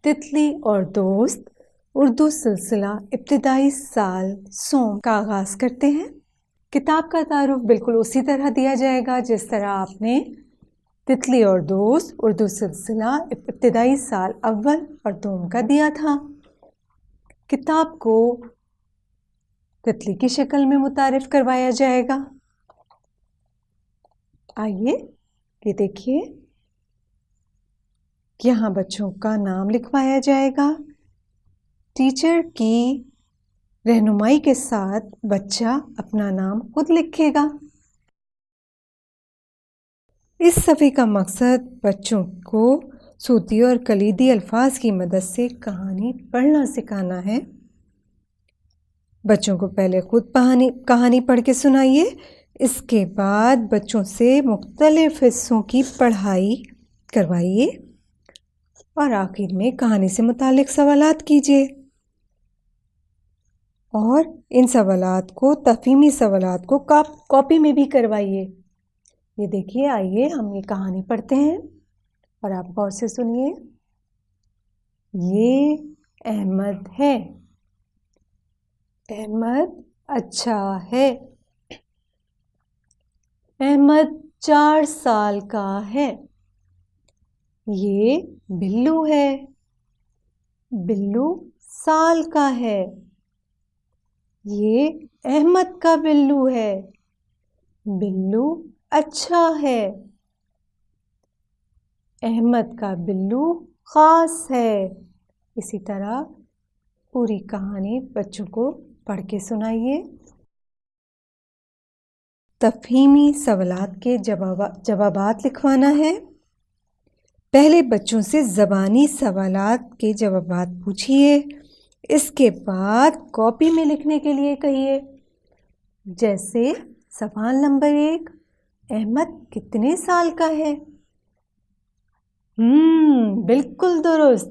تتلی اور دوست اردو سلسلہ ابتدائی سال سوم کا آغاز کرتے ہیں۔ کتاب کا تعارف بالکل اسی طرح دیا جائے گا جس طرح آپ نے تتلی اور دوست اردو سلسلہ ابتدائی سال اول اور دوم کا دیا تھا۔ کتاب کو تتلی کی شکل میں متعارف کروایا جائے گا۔ آئیے یہ دیکھیے، یہاں بچوں کا نام لکھوایا جائے گا۔ ٹیچر کی رہنمائی کے ساتھ بچہ اپنا نام خود لکھے گا۔ اس صفحے کا مقصد بچوں کو صوتی اور کلیدی الفاظ کی مدد سے کہانی پڑھنا سکھانا ہے۔ بچوں کو پہلے خود کہانی پڑھ کے سنائیے، اس کے بعد بچوں سے مختلف حصوں کی پڑھائی کروائیے اور آخر میں کہانی سے متعلق سوالات کیجیے اور ان سوالات کو تفہیمی سوالات کو کاپی میں بھی کروائیے۔ یہ دیکھیے، آئیے ہم یہ کہانی پڑھتے ہیں اور آپ غور سے سنیے۔ یہ احمد ہے۔ احمد اچھا ہے۔ احمد 4 سال کا ہے۔ یہ بلو ہے۔ بلو سال کا ہے۔ یہ احمد کا بلو ہے۔ بلو اچھا ہے۔ احمد کا بلو خاص ہے۔ اسی طرح پوری کہانی بچوں کو پڑھ کے سنائیے۔ تفہیمی سوالات کے جوابات لکھوانا ہے۔ پہلے بچوں سے زبانی سوالات کے جوابات پوچھیے، اس کے بعد کاپی میں لکھنے کے لیے کہیے۔ جیسے سوال نمبر 1، احمد کتنے سال کا ہے؟ بالکل درست،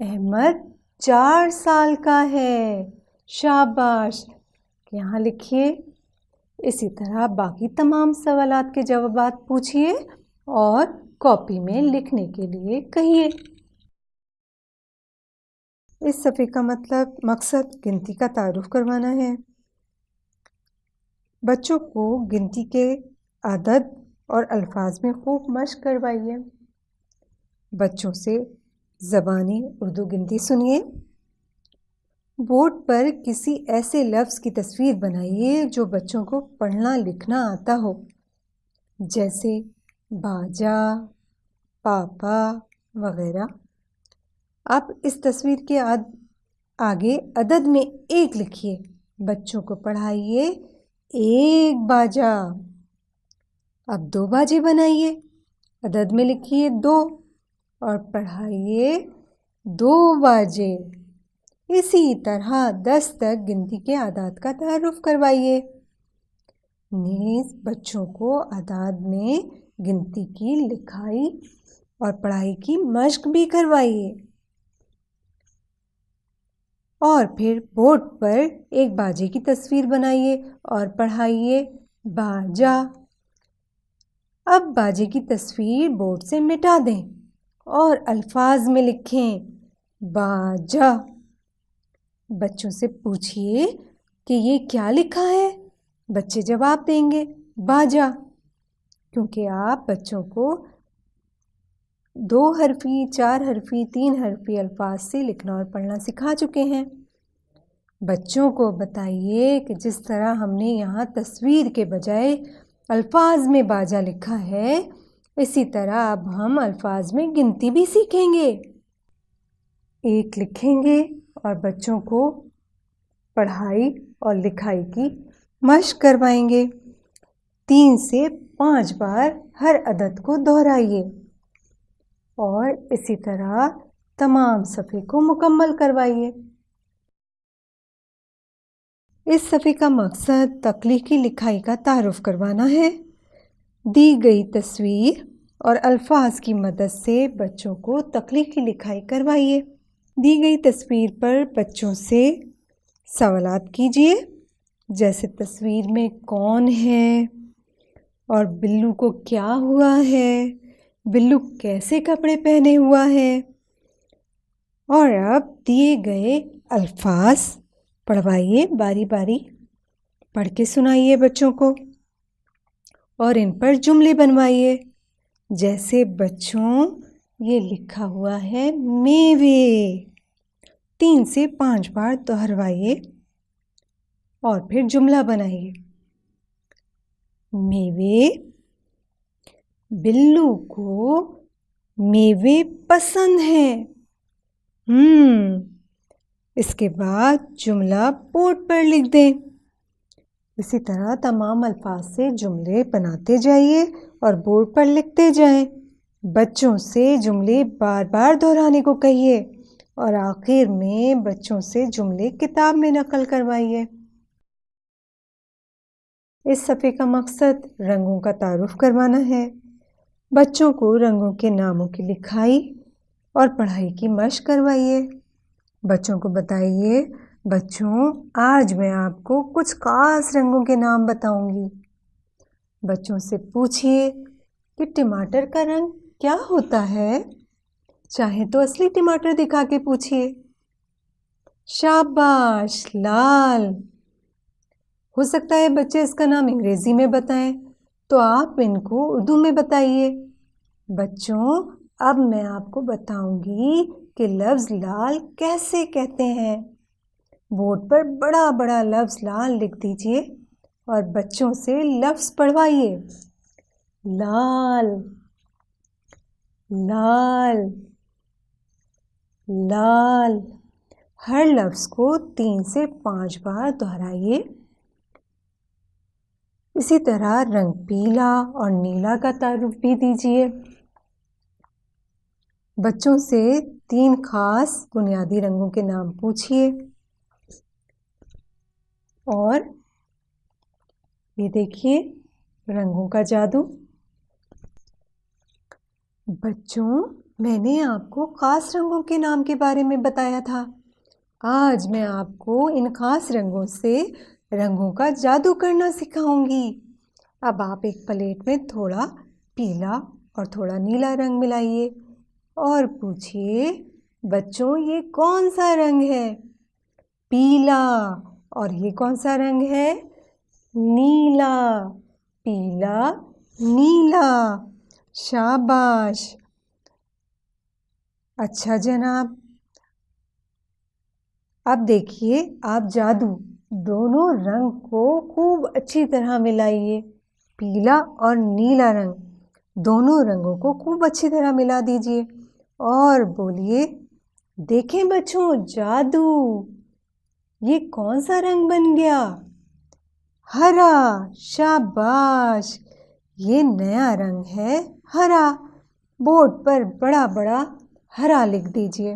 احمد 4 سال کا ہے۔ شاباش، یہاں لکھیے۔ اسی طرح باقی تمام سوالات کے جوابات پوچھیے اور کاپی میں لکھنے کے لیے کہیے۔ اس صفحے کا مقصد گنتی کا تعارف کروانا ہے۔ بچوں کو گنتی کے عدد اور الفاظ میں خوب مشق کروائیے۔ بچوں سے زبانی اردو گنتی سنیے۔ بورڈ پر کسی ایسے لفظ کی تصویر بنائیے جو بچوں کو پڑھنا لکھنا آتا ہو، جیسے باجا، پاپا وغیرہ۔ اب اس تصویر کے آگے عدد میں 1 لکھیے۔ بچوں کو پڑھائیے 1 باجا۔ اب 2 باجے بنائیے، عدد میں لکھیے 2 اور پڑھائیے 2 باجے۔ اسی طرح 10 تک گنتی کے اعداد کا تعارف کروائیے۔ نیز بچوں کو اعداد میں گنتی کی لکھائی اور پڑھائی کی مشق بھی کروائیے۔ اور پھر بورڈ پر 1 باجے کی تصویر بنائیے اور پڑھائیے باجا۔ اب باجے کی تصویر بورڈ سے مٹا دیں اور الفاظ میں لکھیں باجا۔ بچوں سے پوچھیے کہ یہ کیا لکھا ہے؟ بچے جواب دیں گے باجا، کیونکہ آپ بچوں کو 2 حرفی، 4 حرفی، 3 حرفی الفاظ سے لکھنا اور پڑھنا سکھا چکے ہیں۔ بچوں کو بتائیے کہ جس طرح ہم نے یہاں تصویر کے بجائے الفاظ میں باجا لکھا ہے، اسی طرح اب ہم الفاظ میں گنتی بھی سیکھیں گے۔ 1 لکھیں گے اور بچوں کو پڑھائی اور لکھائی کی مشق کروائیں گے۔ 3 سے 5 بار ہر عدد کو دہرائیے اور اسی طرح تمام صفحے کو مکمل کروائیے۔ اس صفحے کا مقصد تخلیقی لکھائی کا تعارف کروانا ہے۔ دی گئی تصویر اور الفاظ کی مدد سے بچوں کو تخلیقی لکھائی کروائیے۔ دی گئی تصویر پر بچوں سے سوالات کیجیے، جیسے تصویر میں کون ہے اور بلو کو کیا ہوا ہے، بلو کیسے کپڑے پہنے ہوا ہے، اور اب دیے گئے الفاظ پڑھوائیے، باری باری پڑھ کے سنائیے بچوں کو اور ان پر جملے بنوائیے۔ جیسے بچوں یہ لکھا ہوا ہے میوے، 3 سے 5 بار دہروائیے اور پھر جملہ بنائیے۔ میوے، بلو کو میوے پسند ہیں۔ اس کے بعد جملہ بورڈ پر لکھ دیں۔ اسی طرح تمام الفاظ سے جملے بناتے جائیے اور بورڈ پر لکھتے جائیں۔ بچوں سے جملے بار بار دہرانے کو کہیے اور آخر میں بچوں سے جملے کتاب میں نقل کروائیے۔ اس صفحے کا مقصد رنگوں کا تعارف کروانا ہے۔ بچوں کو رنگوں کے ناموں کی لکھائی اور پڑھائی کی مشق کروائیے۔ بچوں کو بتائیے، بچوں آج میں آپ کو کچھ خاص رنگوں کے نام بتاؤں گی۔ بچوں سے پوچھیے کہ ٹماٹر کا رنگ کیا ہوتا ہے؟ چاہے تو اصلی ٹماٹر دکھا کے پوچھیے۔ شاباش، لال۔ ہو سکتا ہے بچے اس کا نام انگریزی میں بتائیں تو آپ ان کو اردو میں بتائیے۔ بچوں اب میں آپ کو بتاؤں گی کہ لفظ لال کیسے کہتے ہیں۔ بورڈ پر بڑا بڑا لفظ لال لکھ دیجئے اور بچوں سے لفظ پڑھوائیے۔ لال، لال، لال۔ ہر لفظ کو 3 سے 5 بار دہرائیے۔ اسی طرح رنگ پیلا اور نیلا کا تعارف بھی دیجیے۔ بچوں سے 3 خاص بنیادی رنگوں کے نام پوچھیے اور یہ دیکھیے رنگوں کا جادو۔ بچوں میں نے آپ کو خاص رنگوں کے نام کے بارے میں بتایا تھا۔ آج میں آپ کو ان خاص رنگوں سے رنگوں کا جادو کرنا سکھاؤں گی۔ اب آپ ایک پلیٹ میں تھوڑا پیلا اور تھوڑا نیلا رنگ ملائیے اور پوچھیے، بچوں یہ کون سا رنگ ہے؟ پیلا۔ اور یہ کون سا رنگ ہے؟ نیلا۔ پیلا، نیلا۔ شاباش۔ اچھا جناب، اب دیکھیے آپ جادو دونوں رنگ کو خوب اچھی طرح ملائیے۔ پیلا اور نیلا رنگ دونوں رنگوں کو خوب اچھی طرح ملا دیجیے اور بولیے، دیکھیں بچوں جادو، یہ کون سا رنگ بن گیا؟ ہرا۔ شاباش، یہ نیا رنگ ہے ہرا۔ بورڈ پر بڑا بڑا ہرا لکھ دیجیے۔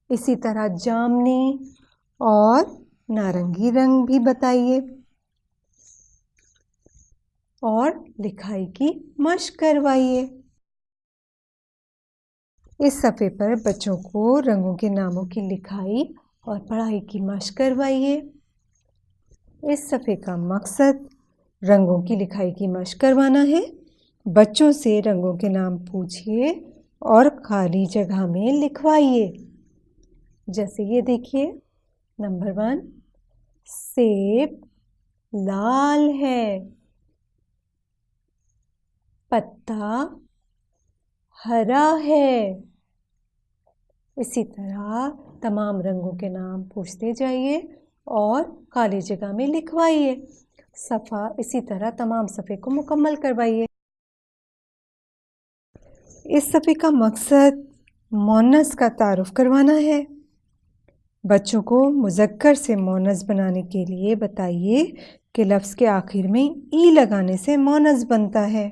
اسی طرح جامنی اور نارنگی رنگ بھی بتائیے اور لکھائی کی مشق کروائیے۔ اس صفحے پر بچوں کو رنگوں کے ناموں کی لکھائی اور پڑھائی کی مشق کروائیے۔ اس صفحے کا مقصد رنگوں کی لکھائی کی مشق کروانا ہے۔ بچوں سے رنگوں کے نام پوچھیے اور خالی جگہ میں لکھوائیے۔ جیسے یہ دیکھیے، نمبر 1، سیب لال ہے، پتا ہرا ہے۔ اسی طرح تمام رنگوں کے نام پوچھتے جائیے اور خالی جگہ میں لکھوائیے۔ صفحہ اسی طرح تمام صفحے کو مکمل کروائیے۔ اس صفحے کا مقصد مؤنث کا تعارف کروانا ہے۔ بچوں کو مذکر سے مؤنث بنانے کے لیے بتائیے کہ لفظ کے آخر میں ای لگانے سے مؤنث بنتا ہے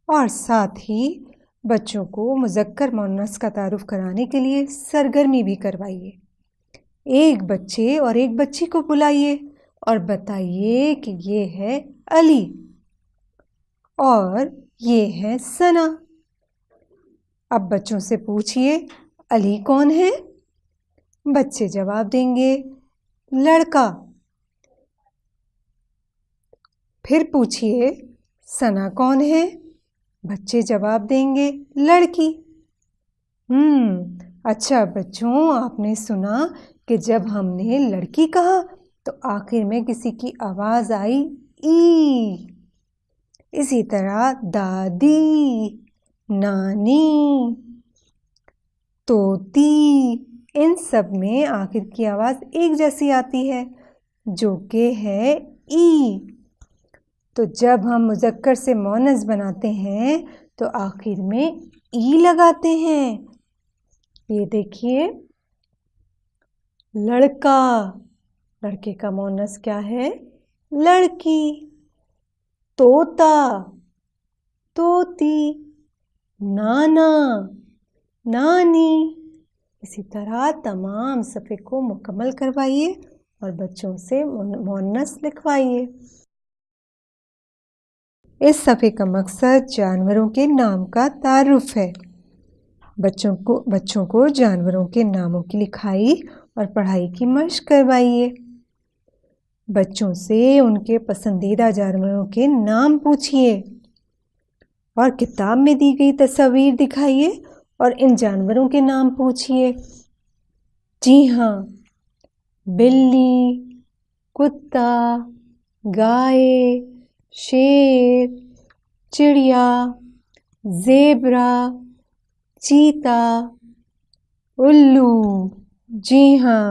اور ساتھ ہی بچوں کو مذکر مؤنث کا تعارف کرانے کے لیے سرگرمی بھی کروائیے۔ ایک بچے اور ایک بچی کو بلائیے اور بتائیے کہ یہ ہے علی اور یہ ہے ثنا۔ اب بچوں سے پوچھئے، علی کون ہے؟ بچے جواب دیں گے، لڑکا۔ پھر پوچھئے، ثنا کون ہے؟ بچے جواب دیں گے، لڑکی۔ اچھا بچوں، آپ نے سنا کہ جب ہم نے لڑکی کہا تو آخر میں کسی کی آواز آئی ای۔ اسی طرح دادی، نانی، طوطی، ان سب میں آخر کی آواز ایک جیسی آتی ہے جو کہ ہے ای۔ تو جب ہم مذکر سے مؤنث بناتے ہیں تو آخر میں ای لگاتے ہیں۔ یہ دیکھیے، لڑکا، لڑکے کا مؤنث کیا ہے؟ لڑکی۔ طوطا، طوطی۔ نانا، نانی۔ اسی طرح تمام صفحے کو مکمل کروائیے اور بچوں سے مؤنث لکھوائیے۔ اس صفحے کا مقصد جانوروں کے نام کا تعارف ہے۔ بچوں کو جانوروں کے ناموں کی لکھائی اور پڑھائی کی مشق کروائیے۔ بچوں سے ان کے پسندیدہ جانوروں کے نام پوچھیے اور کتاب میں دی گئی تصاویر دکھائیے اور ان جانوروں کے نام پوچھیے۔ جی ہاں، بلی، کتا، گائے، شیر، چڑیا، زیبرا، چیتا، الو۔ جی ہاں،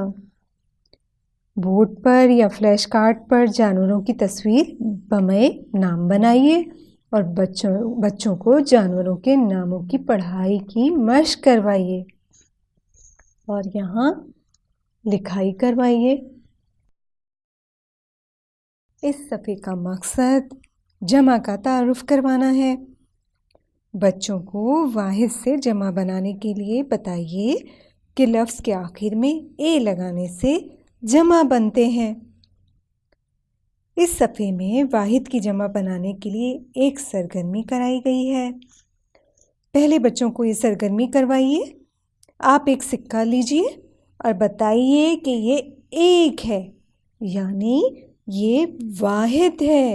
بورڈ پر یا فلیش کارڈ پر جانوروں کی تصویر بمعِ نام بنائیے اور بچوں کو جانوروں کے ناموں کی پڑھائی کی مشق کروائیے اور یہاں لکھائی کروائیے۔ اس صفحے کا مقصد جمع کا تعارف کروانا ہے۔ بچوں کو واحد سے جمع بنانے کے لیے بتائیے کہ لفظ کے آخر میں اے لگانے سے جمع بنتے ہیں۔ اس صفحے میں واحد کی جمع بنانے کے لیے ایک سرگرمی کرائی گئی ہے۔ پہلے بچوں کو یہ سرگرمی کروائیے۔ آپ ایک سکہ لیجئے اور بتائیے کہ یہ ایک ہے، یعنی یہ واحد ہے۔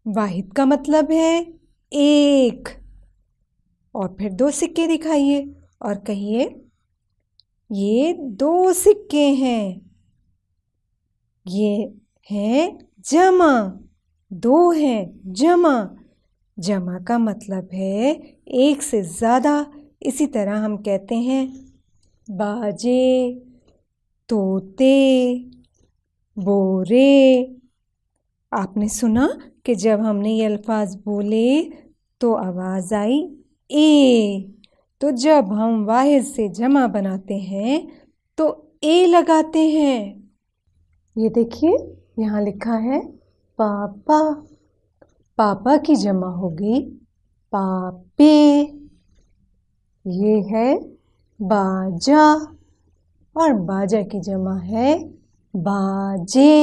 واحد کا مطلب ہے ایک۔ اور پھر 2 سکے دکھائیے اور کہیے یہ 2 سکے ہیں۔ یہ ہے جمع، 2 ہیں جمع۔ جمع کا مطلب ہے ایک سے زیادہ۔ اسی طرح ہم کہتے ہیں باجے، طوطے، بورے۔ آپ نے سنا کہ جب ہم نے یہ الفاظ بولے تو آواز آئی اے۔ تو جب ہم واحد سے جمع بناتے ہیں تو اے لگاتے ہیں۔ یہ دیکھیے، یہاں لکھا ہے پاپا۔ پاپا کی جمع ہوگی پاپے۔ یہ ہے باجا اور باجا کی جمع ہے باجے۔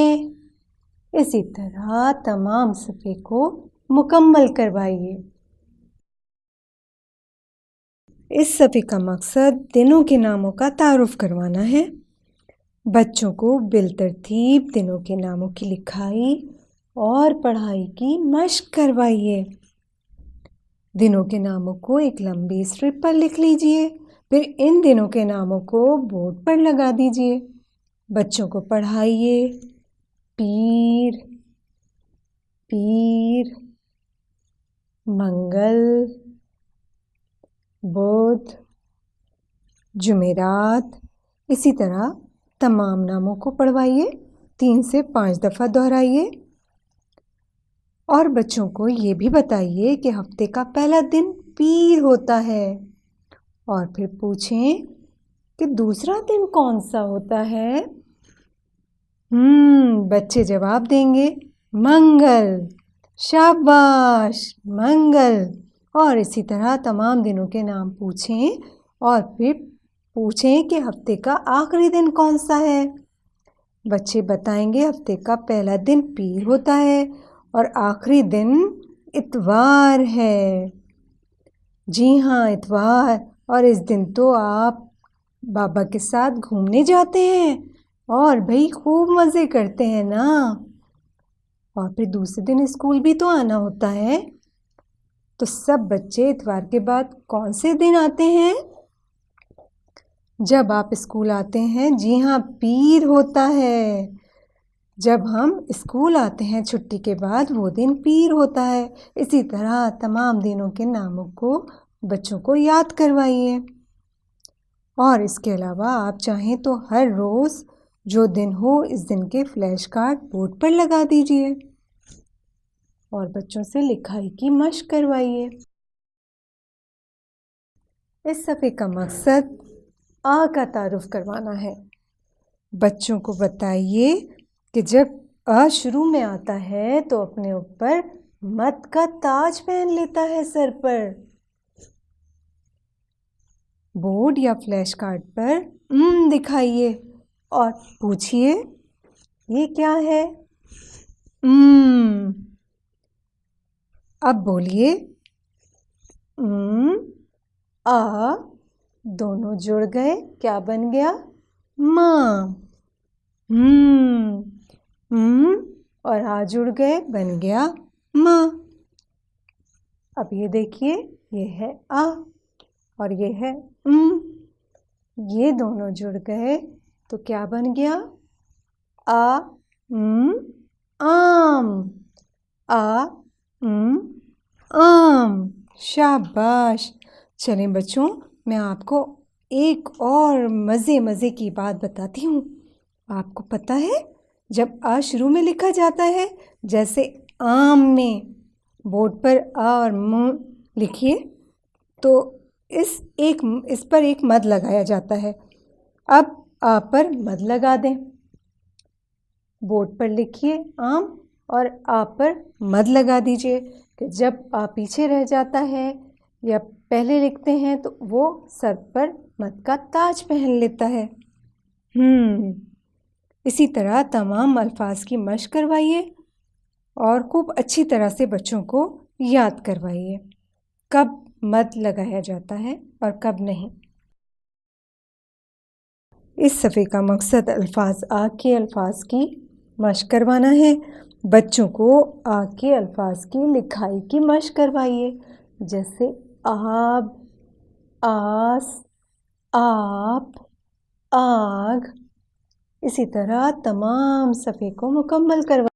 اسی طرح تمام صفحے کو مکمل کروائیے۔ اس صفحے کا مقصد دنوں کے ناموں کا تعارف کروانا ہے۔ بچوں کو بالترتیب دنوں کے ناموں کی لکھائی اور پڑھائی کی مشق کروائیے۔ دنوں کے ناموں کو ایک لمبی اسٹرپ پر لکھ لیجئے، پھر ان دنوں کے ناموں کو بورڈ پر لگا دیجئے۔ بچوں کو پڑھائیے۔ پیر، پیر، منگل، بدھ، جمعرات۔ اسی طرح تمام ناموں کو پڑھوائیے، 3 سے 5 دفعہ دہرائیے اور بچوں کو یہ بھی بتائیے کہ ہفتے کا پہلا دن پیر ہوتا ہے اور پھر پوچھیں کہ دوسرا دن کون سا ہوتا ہے۔ بچے جواب دیں گے منگل۔ شاباش، منگل۔ اور اسی طرح تمام دنوں کے نام پوچھیں اور پھر پوچھیں کہ ہفتے کا آخری دن کون سا ہے۔ بچے بتائیں گے ہفتے کا پہلا دن پیر ہوتا ہے اور آخری دن اتوار ہے۔ جی ہاں، اتوار۔ اور اس دن تو آپ بابا کے ساتھ گھومنے جاتے ہیں اور بھئی خوب مزے کرتے ہیں نا۔ اور پھر دوسرے دن اسکول بھی تو آنا ہوتا ہے۔ تو سب بچے اتوار کے بعد کون سے دن آتے ہیں؟ جب آپ اسکول آتے ہیں، جی ہاں، پیر ہوتا ہے۔ جب ہم اسکول آتے ہیں چھٹی کے بعد، وہ دن پیر ہوتا ہے۔ اسی طرح تمام دنوں کے ناموں کو بچوں کو یاد کروائیے۔ اور اس کے علاوہ آپ چاہیں تو ہر روز جو دن ہو، اس دن کے فلیش کارڈ بورڈ پر لگا دیجیے اور بچوں سے لکھائی کی مشق کروائیے۔ اس صفحے کا مقصد آ کا تعارف کروانا ہے۔ بچوں کو بتائیے کہ جب آ شروع میں آتا ہے تو اپنے اوپر مد کا تاج پہن لیتا ہے سر پر۔ بورڈ یا فلیش کارڈ پر دکھائیے اور پوچھئے یہ کیا ہے؟ اب بولیے آ، دونوں جڑ گئے، کیا بن گیا؟ ماں۔ اور آ جڑ گئے، بن گیا ماں۔ اب یہ دیکھیے، یہ ہے آ اور یہ ہے یہ دونوں جڑ گئے تو کیا بن گیا؟ آم۔ آم۔ شاباش۔ چلیں بچوں، میں آپ کو ایک اور مزے کی بات بتاتی ہوں۔ آپ کو پتہ ہے جب آ شروع میں لکھا جاتا ہے، جیسے آم میں بورڈ پر آ اور لکھیے تو اس پر ایک مد لگایا جاتا ہے۔ اب آ پر مد لگا دیں، بورڈ پر لکھیے آم اور آ پر مد لگا دیجئے کہ جب آ پیچھے رہ جاتا ہے یا پہلے لکھتے ہیں تو وہ سر پر مد کا تاج پہن لیتا ہے۔ اسی طرح تمام الفاظ کی مشق کروائیے اور خوب اچھی طرح سے بچوں کو یاد کروائیے کب مد لگایا جاتا ہے اور کب نہیں۔ اس صفحے کا مقصد آ کے الفاظ کی مشق کروانا ہے۔ بچوں کو آ کے الفاظ کی لکھائی کی مشق کروائیے، جیسے آب، آس، آپ، آگ۔ اسی طرح تمام صفحے کو مکمل کروائیے۔